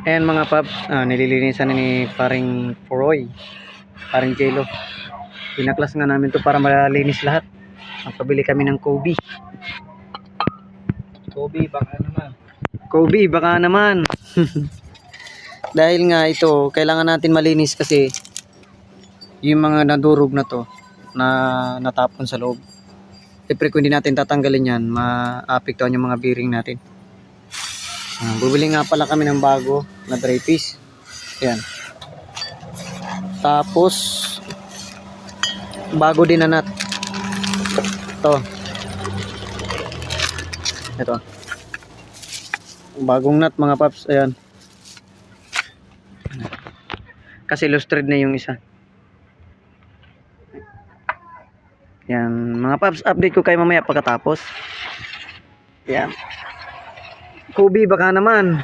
Ayan mga paps, nililinisan ni paring Poroy, paring Jello. Pinaklas nga namin to para malinis lahat. Magpabili kami ng Kobe. Kobe, baka naman. Kobe, baka naman. Dahil nga ito, kailangan natin malinis kasi yung mga nadurog na to na natapon sa loob. Siyempre kung hindi natin tatanggalin yan, maapektuhan yung mga bearing natin. Bubili nga pala kami ng bago na dry piece. Ayan. Tapos bago din na nut. Ito. Bagong nut mga paps. Ayan. Kasi lustrade na yung isa. Yan, mga paps, update ko kayo mamaya pagkatapos. Yan. Kobe, baka naman.